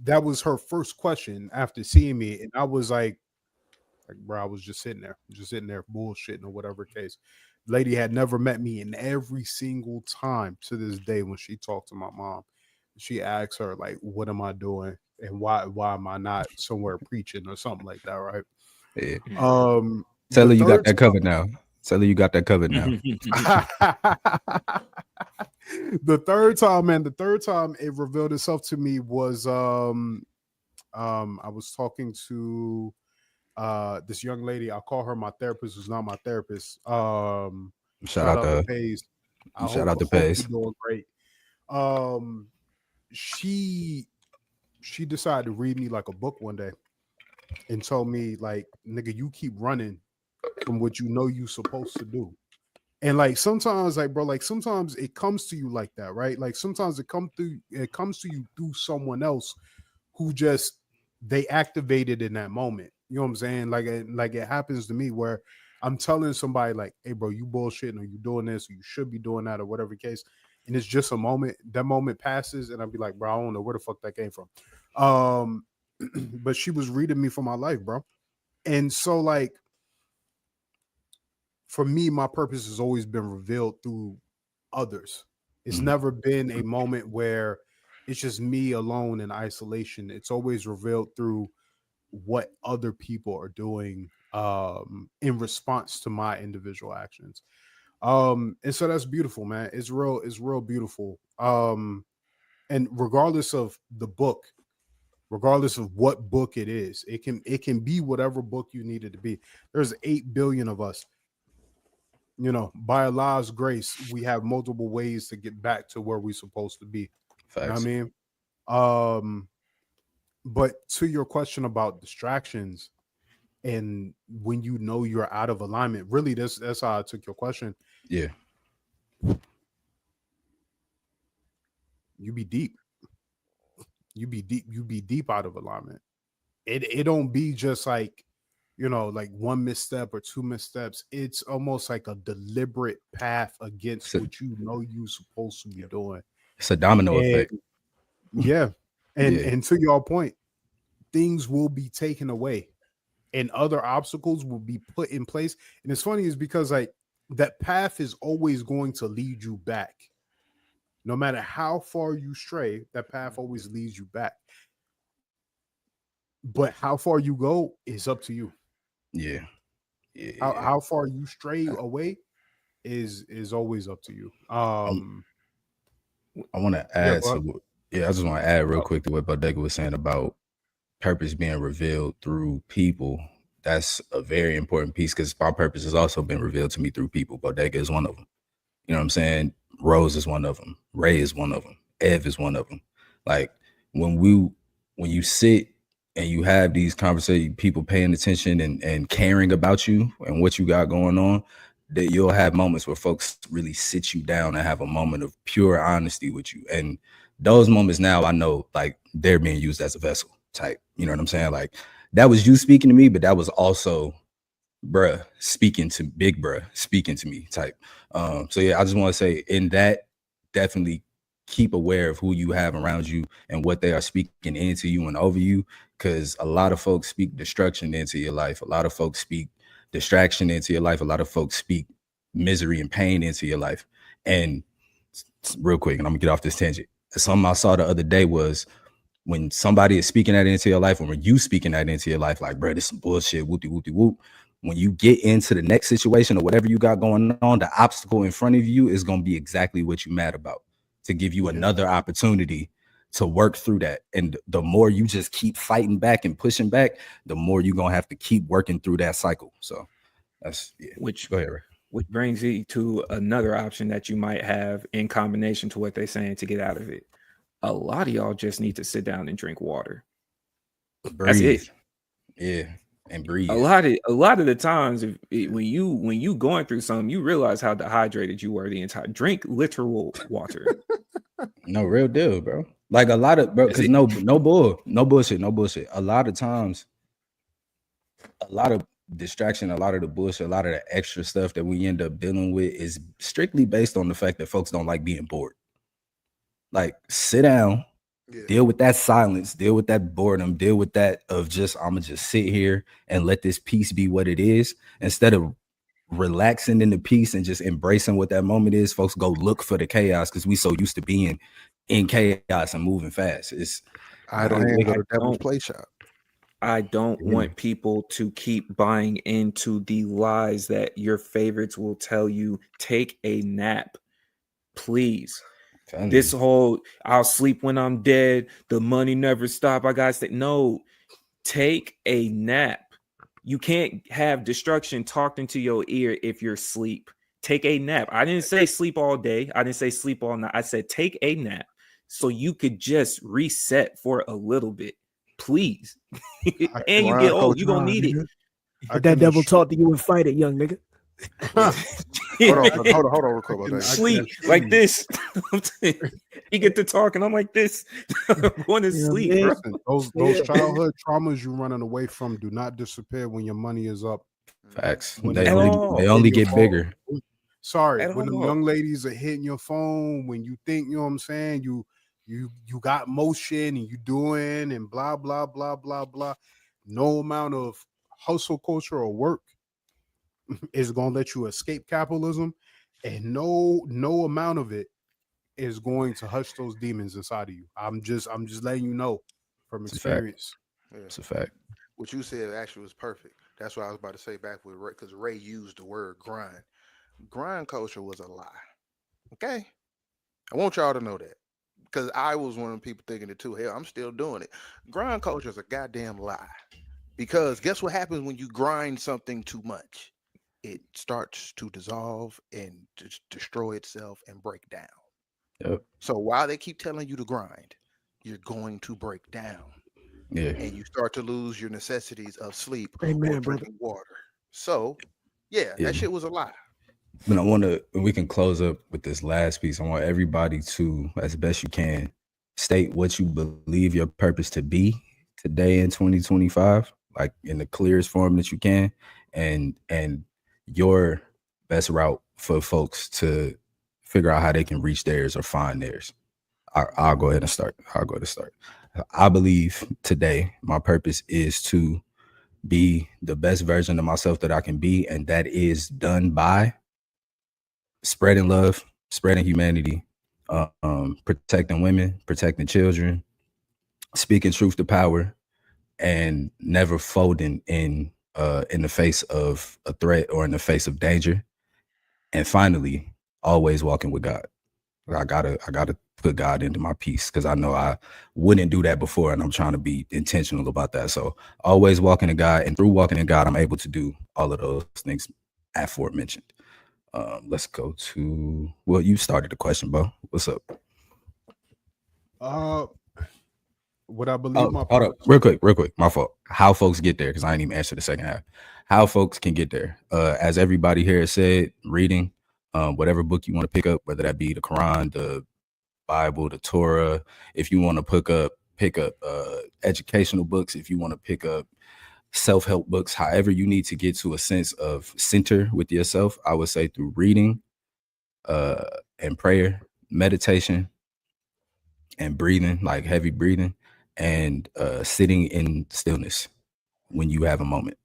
that was her first question after seeing me. And I was like, bro, I was just sitting there bullshitting or whatever case. Lady had never met me, and every single time to this day when she talked to my mom, she asks her like, what am I doing? And why am I not somewhere preaching or something like that, right? Yeah. Tell The her you got third that covered now. Tell her you got that covered now. the third time it revealed itself to me was I was talking to this young lady. I'll call her my therapist, who's not my therapist. Shout Shout out out to to Paige. I shout hope out to hope you're Pace. doing great. Um she she decided to read me like a book one day and told me like, nigga, you keep running from what you know you supposed to do. And like sometimes, like bro, like sometimes it comes to you like that, right? Like sometimes it comes to you through someone else who just they activated in that moment. You know what I'm saying? Like it happens to me where I'm telling somebody like, hey bro, you bullshitting or you doing this or you should be doing that or whatever case. And it's just a moment. That moment passes, and I'll be like, bro, I don't know where the fuck that came from. Um, but she was reading me for my life, bro. And so like for me, my purpose has always been revealed through others. It's Mhm. never been a moment where it's just me alone in isolation. It's always revealed through what other people are doing in response to my individual actions. And so that's beautiful, man. It's real beautiful. And regardless of the book, regardless of what book it can be whatever book you need it to be. There's 8 billion of us. By Allah's grace, we have multiple ways to get back to where we're supposed to be. You know what I Facts. mean? Um, but to your question about distractions and when you know you're out of alignment, really that's how I took your question. Yeah. You be deep. You be deep out of alignment. It don't be just like, like one misstep or two missteps. It's almost like a deliberate path against So what you're supposed to be doing. it's a domino And effect. yeah, and Yeah. and to your point, things will be taken away and other obstacles will be put in place. And it's funny is because like that path is always going to lead you back. No matter how far you stray, that path always leads you back. But how far you go is up to you. Yeah. Yeah. How far you stray away is always up to you. I want to Yeah, add but I just want to add real quick to what Bodega was saying about purpose being revealed through people. That's a very important piece because my purpose has also been revealed to me through people. Bodega is one of them. You know what I'm saying? Rose is one of them. Ray is one of them. Ev is one of them. Like when you sit and you have these conversations, people paying attention and caring about you and what you got going on, that you'll have moments where folks really sit you down and have a moment of pure honesty with you. And those moments now I know like they're being used as a vessel type. You know what I'm saying? Like that was you speaking to me, but that was also bruh speaking to big bruh speaking to me type. So yeah, I just want to say in that, definitely keep aware of who you have around you and what they are speaking into you and over you, because a lot of folks speak destruction into your life. A lot of folks speak distraction into your life. A lot of folks speak misery and pain into your life. And real quick, and I'm gonna get off this tangent. Something I saw the other day was when somebody is speaking that into your life, or when you speaking that into your life, like, bro, this is some bullshit, whoopty whoopty whoop. When you get into the next situation or whatever you got going on, the obstacle in front of you is going to be exactly what you mad about, to give you another opportunity to work through that. And the more you just keep fighting back and pushing back, the more you're going to have to keep working through that cycle. So that's Which go ahead, Ray. which brings you to another option that you might have in combination to what they're saying to get out of it. A lot of y'all just need to sit down and drink water. That's Breathe. it. Yeah. And breathe. A lot of the times when you going through something, you realize how dehydrated you were the entire. Drink literal water. No, real deal, bro. Like a lot of, bro, because no bullshit. A lot of times, a lot of distraction, a lot of the bullshit, a lot of the extra stuff that we end up dealing with is strictly based on the fact that folks don't like being bored. Like, sit down, deal with that silence, deal with that boredom, deal with that of just, I'm gonna just sit here and let this piece be what it is, instead of relaxing in the peace and just embracing what that moment is. Folks go look for the chaos because we so used to being in chaos and moving fast. It's I don't go to Devil's Play Shop. I don't want people to keep buying into the lies that your favorites will tell you. Take a nap, please. This whole I'll sleep when I'm dead, the money never stop, I gotta stay. No, take a nap. You can't have destruction talked into your ear if you're asleep. Take a nap. I didn't say sleep all day. I didn't say sleep all night. I said take a nap so you could just reset for a little bit, please. And you get old, you're gonna need it. Let that devil talk to you and fight it, young nigga. Hold on, real quick about that. Sleep like this. You get to talking. I'm like this. I'm going to sleep. Listen, those childhood traumas you running away from do not disappear when your money is up. Facts. They only get bigger. Sorry, when the young ladies are hitting your phone, when you think, you know what I'm saying, you got motion and you doing and blah blah blah blah blah. No amount of hustle culture or work is gonna let you escape capitalism, and no amount of it is going to hush those demons inside of you. I'm just letting you know from experience. It's a fact. What you said actually was perfect. That's what I was about to say back with Ray, because Ray used the word grind. Grind culture was a lie. Okay, I want y'all to know that, because I was one of the people thinking it too. Hell, I'm still doing it. Grind culture is a goddamn lie. Because guess what happens when you grind something too much? It starts to dissolve and destroy itself and break down. Yep. So while they keep telling you to grind, you're going to break down. Yeah. And you start to lose your necessities of sleep or Amen, drinking water. So that shit was a lie. But we can close up with this last piece. I want everybody to, as best you can, state what you believe your purpose to be today in 2025. like in the clearest form that you can, and your best route for folks to figure out how they can reach theirs or find theirs. I'll go ahead and start. I'll go ahead and start. I believe today my purpose is to be the best version of myself that I can be, and that is done by spreading love, spreading humanity, protecting women, protecting children, speaking truth to power, and never folding in the face of a threat or in the face of danger. And finally, always walking with God. I gotta put God into my piece because I know I wouldn't do that before, and I'm trying to be intentional about that. So always walking in God, and through walking in God, I'm able to do all of those things aforementioned. Let's go to, well, you started the question, Bo. What's up? Uh, what I believe Oh, my hold up, purpose. real quick. My fault. How folks get there? Because I didn't even answer the second half. How folks can get there? As everybody here has said, reading, whatever book you want to pick up, whether that be the Quran, the Bible, the Torah. If you want to pick up educational books. If you want to pick up self-help books, however you need to get to a sense of center with yourself, I would say through reading, uh, and prayer, meditation, and breathing, like heavy breathing, and sitting in stillness when you have a moment.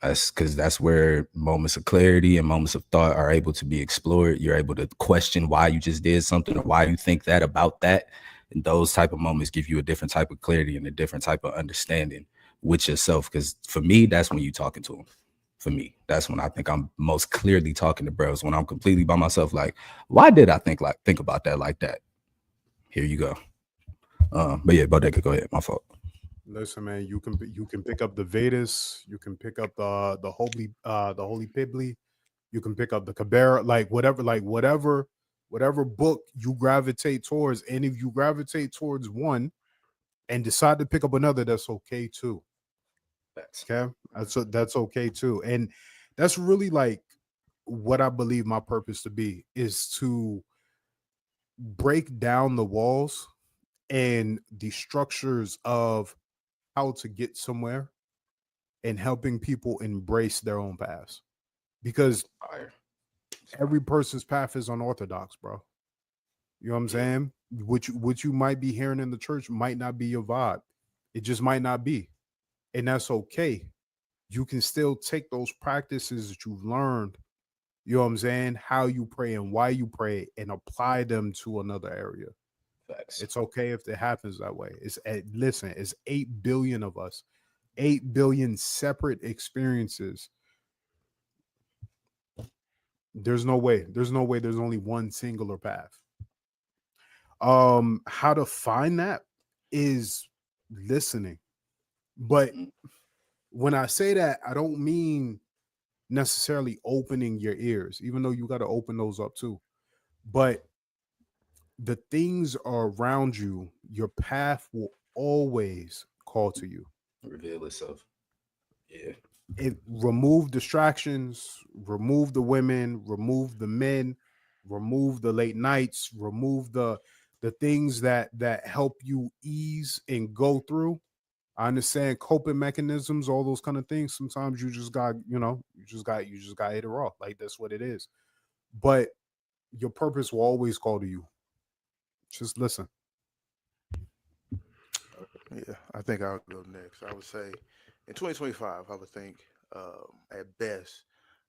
That's because that's where moments of clarity and moments of thought are able to be explored. You're able to question why you just did something or why you think that about that. And those type of moments give you a different type of clarity and a different type of understanding with yourself. Because for me, that's when you're talking to them. For me, that's when I think I'm most clearly talking to bros, when I'm completely by myself. Like, why did I think about that like that? Here you go. But yeah, Bodega, go ahead. My fault. Listen, man, you can pick up the Vedas, you can pick up the Holy Pibli, you can pick up the Kabera, whatever book you gravitate towards, and if you gravitate towards one and decide to pick up another, that's okay too. That's Okay, that's okay too, and that's really like what I believe my purpose to be is to break down the walls and the structures of how to get somewhere and helping people embrace their own paths because fire. every person's path is unorthodox, bro. You know what I'm Yeah, saying? What you might be hearing in the church might not be your vibe. It just might not be. And that's okay. You can still take those practices that you've learned, you know what I'm saying, how you pray and why you pray, and apply them to another area. facts. It's okay if it happens that way. Listen, it's 8 billion of us, 8 billion separate experiences. There's only one singular path. How to find that is listening. But Mhm. when I say that, I don't mean necessarily opening your ears, even though you got to open those up too. But the things are around you, your path will always call to you. Reveal itself. Yeah. Remove distractions, remove the women, remove the men, remove the late nights, remove the things that help you ease and go through. I understand coping mechanisms, all those kind of things. Sometimes you just got, you just got hit it raw. Like that's what it is. But your purpose will always call to you. Just listen. Yeah, I think I'll go next. I would say in 2025, I would think at best,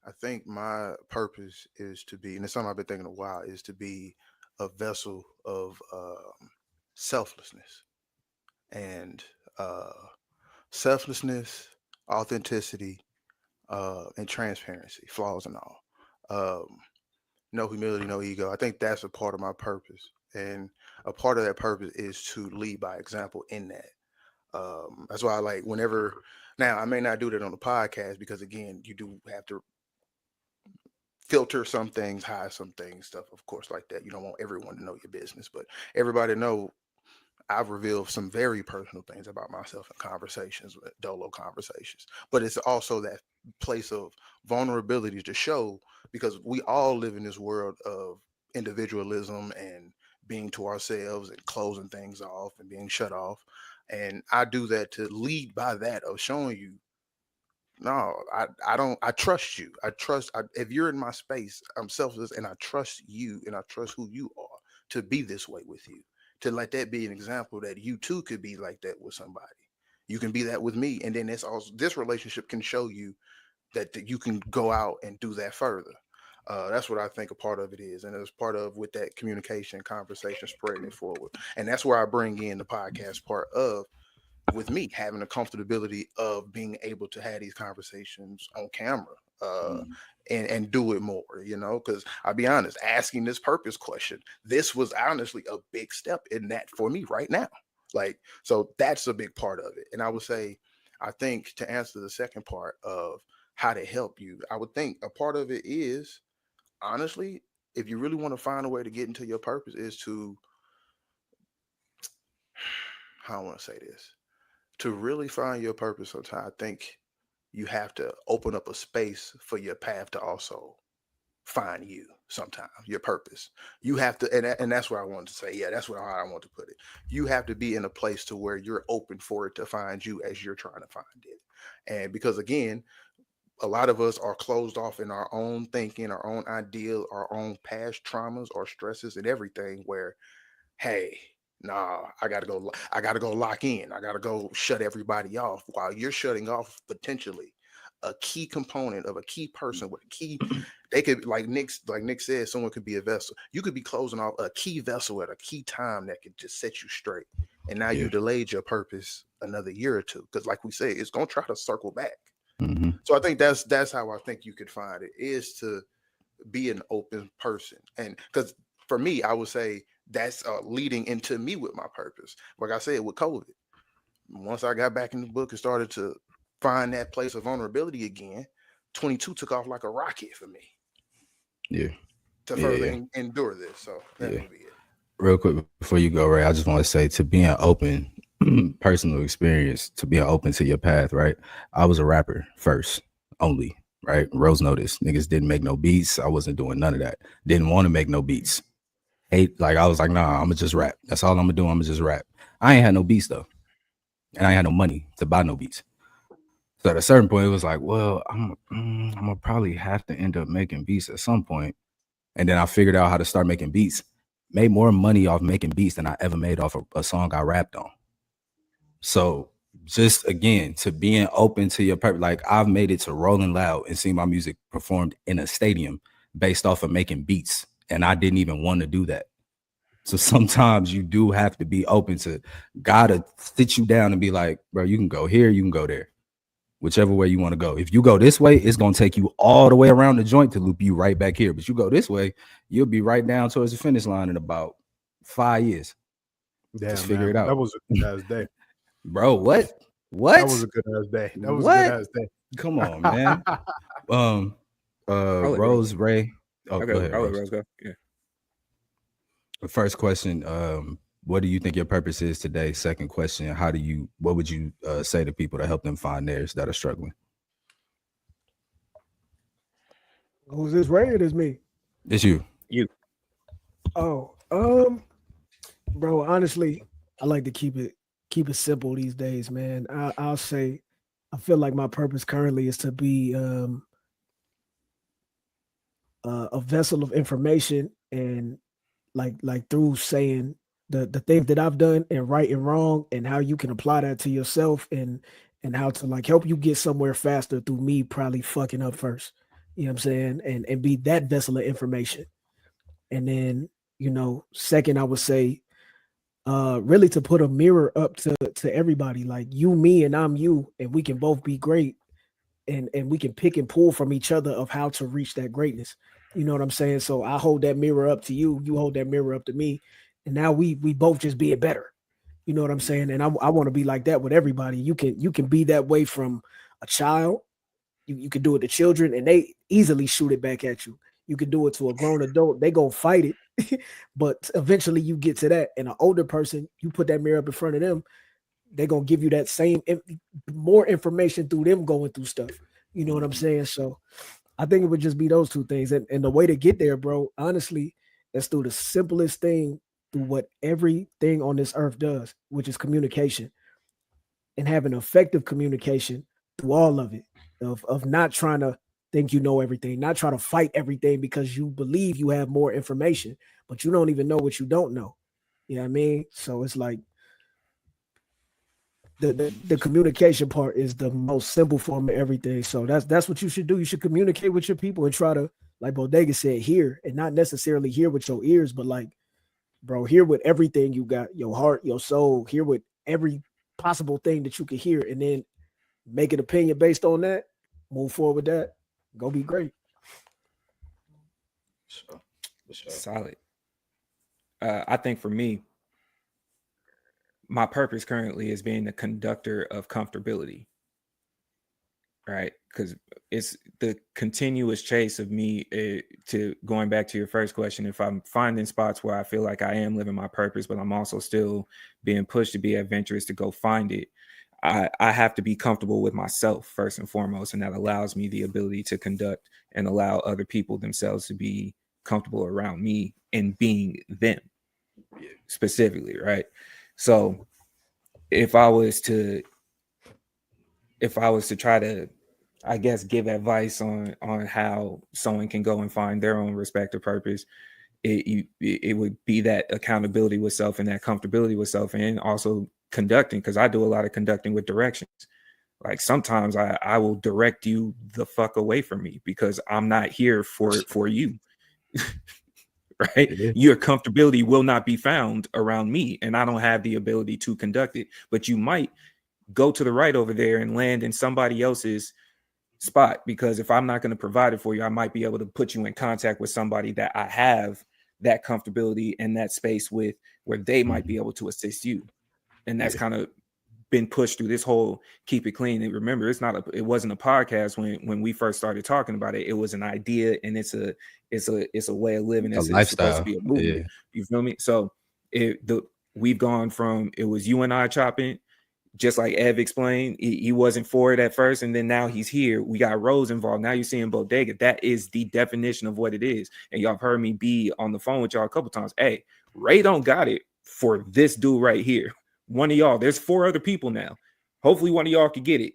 I think my purpose is to be, and it's something I've been thinking a while, is to be a vessel of selflessness and selflessness, authenticity, and transparency, flaws and all. Um, no humility, no ego. I think that's a part of my purpose. And a part of that purpose is to lead by example in that. That's why I like whenever now I may not do that on the podcast because again, you do have to filter some things, hide some things, stuff of course like that. You don't want everyone to know your business, but everybody know I've revealed some very personal things about myself in conversations, dolo conversations. But it's also that place of vulnerability to show because we all live in this world of individualism and being to ourselves and closing things off and being shut off. And I do that to lead by that of showing you, no, I don't, I trust you. If you're in my space, I'm selfless and I trust you and I trust who you are to be this way with you, to let that be an example that you too could be like that with somebody. You can be that with me. And then it's also, this relationship can show you that you can go out and do that further. That's what I think a part of it is. And it's part of with that communication, conversation, spreading it forward. And that's where I bring in the podcast part of with me having the comfortability of being able to have these conversations on camera and do it more, because I'll be honest, asking this purpose question, this was honestly a big step in that for me right now. Like, so that's a big part of it. And I would say, I think to answer the second part of how to help you, I would think a part of it is honestly, if you really want to find a way to get into your purpose, is to, how I want to say this, to really find your purpose sometimes, I think you have to open up a space for your path to also find you sometimes, your purpose. You have to, and that's what I wanted to say. Yeah, that's what how I want to put it. You have to be in a place to where you're open for it to find you as you're trying to find it. And because again, a lot of us are closed off in our own thinking, our own ideal, our own past traumas or stresses and everything where, hey, nah, I gotta go lock in. I gotta go shut everybody off while you're shutting off potentially a key component of a key person with a key. They could, like Nick said, someone could be a vessel. You could be closing off a key vessel at a key time that could just set you straight. And now Yeah. you delayed your purpose another year or two. Because like we said, it's gonna try to circle back. Mm-hmm. So I think that's how I think you could find it, is to be an open person. And because for me, I would say that's leading into me with my purpose. Like I said, with COVID, once I got back in the book and started to find that place of vulnerability again, 22 took off like a rocket for me Yeah. to Yeah, further yeah. endure this. So that Yeah. would be it. Real quick before you go, Ray, I just want to say, to being open, personal experience, to being open to your path, right? I was a rapper first, only, right? Rose noticed. Niggas didn't make no beats. I wasn't doing none of that. Didn't want to make no beats. I was like, nah, I'ma just rap. That's all I'm gonna do. I'ma just rap. I ain't had no beats though. And I ain't had no money to buy no beats. So at a certain point, it was like, well, I'm gonna probably have to end up making beats at some point. And then I figured out how to start making beats. Made more money off making beats than I ever made off a song I rapped on. So just again, to being open to your purpose, like I've made it to Rolling Loud and seen my music performed in a stadium based off of making beats. And I didn't even want to do that. So sometimes you do have to be open to God to sit you down and be like, bro, you can go here, you can go there, whichever way you want to go. If you go this way, it's going to take you all the way around the joint to loop you right back here. But you go this way, you'll be right down towards the finish line in about 5 years. Damn, Just figure it man, out. that was a good ass day. Bro, what? That was a good ass day. That was a What? good ass day. Come on, man. let Rose, Ray. Oh, Okay, go ahead, I'll let Rose. Rose go. Yeah. The first question, what do you think your purpose is today? Second question, what would you say to people to help them find theirs that are struggling? Who's this, Ray or this me? It's you. You. Oh, bro, honestly, I like to keep it simple these days, man. I'll say I feel like my purpose currently is to be a vessel of information, and like through saying the things that I've done and right and wrong, and how you can apply that to yourself, and how to like help you get somewhere faster through me probably fucking up first. You know what I'm saying? And be that vessel of information. And then, second, I would say really to put a mirror up to everybody, like you, me, and I'm you, and we can both be great, and we can pick and pull from each other of how to reach that greatness. You know what I'm saying? So I hold that mirror up to you, you hold that mirror up to me, and now we both just being better. You know what I'm saying? And I want to be like that with everybody. You can be that way from a child. You can do it to children, and they easily shoot it back at you. You can do it to a grown adult. They go fight it, but eventually you get to that. And an older person, you put that mirror up in front of them, they're gonna give you that same more information through them going through stuff. You know what I'm saying? So I think it would just be those two things. And the way to get there, bro, honestly, is through the simplest thing, through what everything on this earth does, which is communication. and having effective communication through all of it, of not trying to think you know everything, not try to fight everything because you believe you have more information, but you don't even know what you don't know. You know what I mean? So it's like the communication part is the most simple form of everything. So that's what you should do. You should communicate with your people and try to, like Bodega said, hear, and not necessarily hear with your ears, but like, bro, hear with everything you got, your heart, your soul, hear with every possible thing that you can hear, and then make an opinion based on that, move forward with that, go be great. Sure. Solid. I think for me, my purpose currently is being the conductor of comfortability, right? Because it's the continuous chase of me to going back to your first question. If I'm finding spots where I feel like I am living my purpose, but I'm also still being pushed to be adventurous to go find it, I have to be comfortable with myself first and foremost, and that allows me the ability to conduct and allow other people themselves to be comfortable around me and being them specifically, right? So if I was to try to, I guess, give advice on how someone can go and find their own respective purpose, it would be that accountability with self and that comfortability with self, and also conducting, because I do a lot of conducting with directions. Like sometimes I will direct you the fuck away from me because I'm not here for you. Right? Yeah. Your comfortability will not be found around me, and I don't have the ability to conduct it. But you might go to the right over there and land in somebody else's spot, because if I'm not going to provide it for you, I might be able to put you in contact with somebody that I have that comfortability and that space with, where they might be able to assist you. And that's kind of been pushed through this whole keep it clean. And remember, it wasn't a podcast when we first started talking about it. It was an idea, and it's a way of living. A It's supposed to lifestyle. be a movement. Yeah. You feel me? So we've gone from, it was you and I chopping, just like Ev explained. He wasn't for it at first, and then now he's here. We got Rose involved. Now you're seeing Bodega. That is the definition of what it is. And y'all have heard me be on the phone with y'all a couple times. Hey, Ray don't got it for this dude right here. One of y'all, there's 4 other people now. Hopefully one of y'all could get it.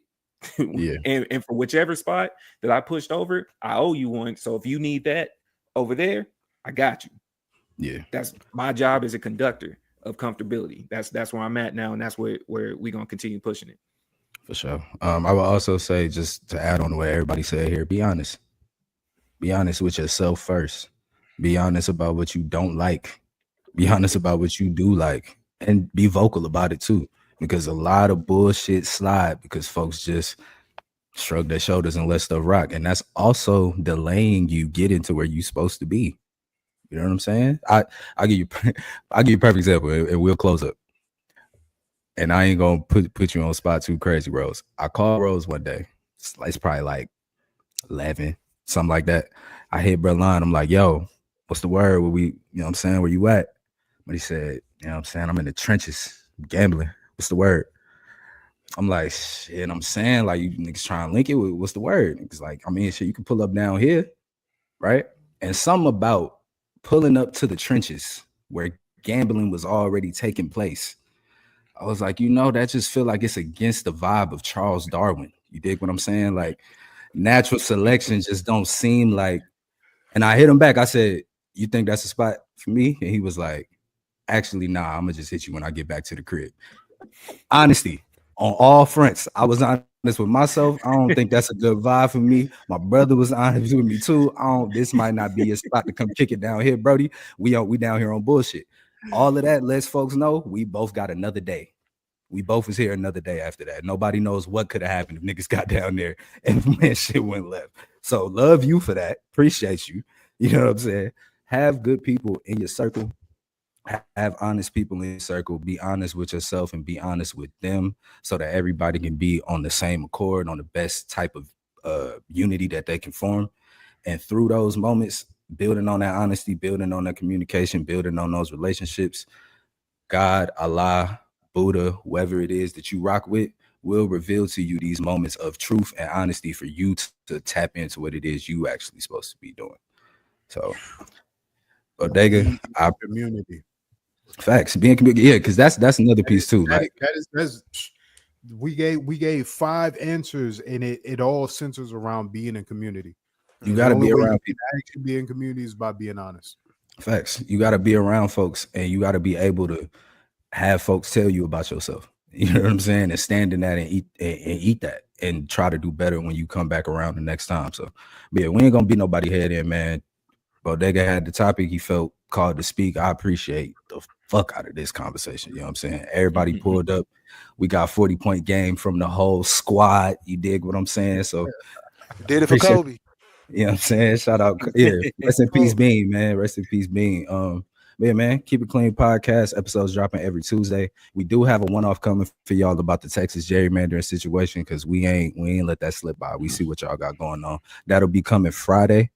Yeah. And for whichever spot that I pushed over, I owe you one. So if you need that over there, I got you. Yeah. That's my job as a conductor of comfortability. That's where I'm at now, and that's where we're gonna continue pushing it. For sure. I will also say, just to add on to what everybody said here, be honest. Be honest with yourself first. Be honest about what you don't like. Be honest about what you do like, and be vocal about it too. Because a lot of bullshit slide because folks just shrug their shoulders and let stuff rock. And that's also delaying you getting to where you're supposed to be. You know what I'm saying? I'll give you a perfect example, and we'll close up. And I ain't gonna put you on the spot too crazy, Rose. I called Rose one day. It's probably like 11, something like that. I hit bro line. I'm like, yo, what's the word? Where we, you know what I'm saying? Where you at? But he said, you know what I'm saying? I'm in the trenches gambling. What's the word? I'm like, shit, I'm saying, like, you niggas trying to link it with what's the word? It's like, I mean, shit, you can pull up down here, right? And something about pulling up to the trenches where gambling was already taking place. I was like, that just feel like it's against the vibe of Charles Darwin. You dig what I'm saying? Like, natural selection just don't seem like. And I hit him back. I said, you think that's a spot for me? And he was like, actually, nah, I'm gonna just hit you when I get back to the crib. Honesty on all fronts. I was honest with myself. I don't think that's a good vibe for me. My brother was honest with me too. This might not be a spot to come kick it down here, Brody. We down here on bullshit. All of that lets folks know we both got another day. We both was here another day after that. Nobody knows what could have happened if niggas got down there and man, shit went left. So love you for that. Appreciate you. You know what I'm saying? Have good people in your circle. Have honest people in your circle. Be honest with yourself and be honest with them, so that everybody can be on the same accord, on the best type of unity that they can form. And through those moments, building on that honesty, building on that communication, building on those relationships, God, Allah, Buddha, whoever it is that you rock with, will reveal to you these moments of truth and honesty for you to tap into what it is you actually supposed to be doing. So, Bodega, community. Facts, being community, yeah, because that's another piece too. Like, that's we gave 5 answers, and it all centers around being in community. You And got to the only be way you around can people. actually be in community is by being honest. Facts. You got to be around folks, and you got to be able to have folks tell you about yourself. You know what I'm saying? And stand in that and eat that and try to do better when you come back around the next time. So, but yeah, we ain't gonna beat nobody head in, man. Bodega had the topic he felt called to speak. I appreciate the fuck out of this conversation. You know what I'm saying? Everybody pulled up. We got 40-point game from the whole squad. You dig what I'm saying? So Did it for appreciate Kobe. you know what I'm saying? Shout out. Yeah. Rest in peace, Bean, man. Rest in peace, Bean. Yeah, man. Keep It Clean podcast. Episodes dropping every Tuesday. We do have a one-off coming for y'all about the Texas gerrymandering situation because we ain't let that slip by. We see what y'all got going on. That'll be coming Friday.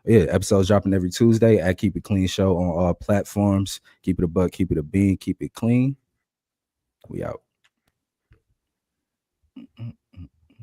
Yeah, episodes dropping every Tuesday at Keep It Clean Show on all platforms. Keep it a buck, keep it a bean, keep it clean. We out.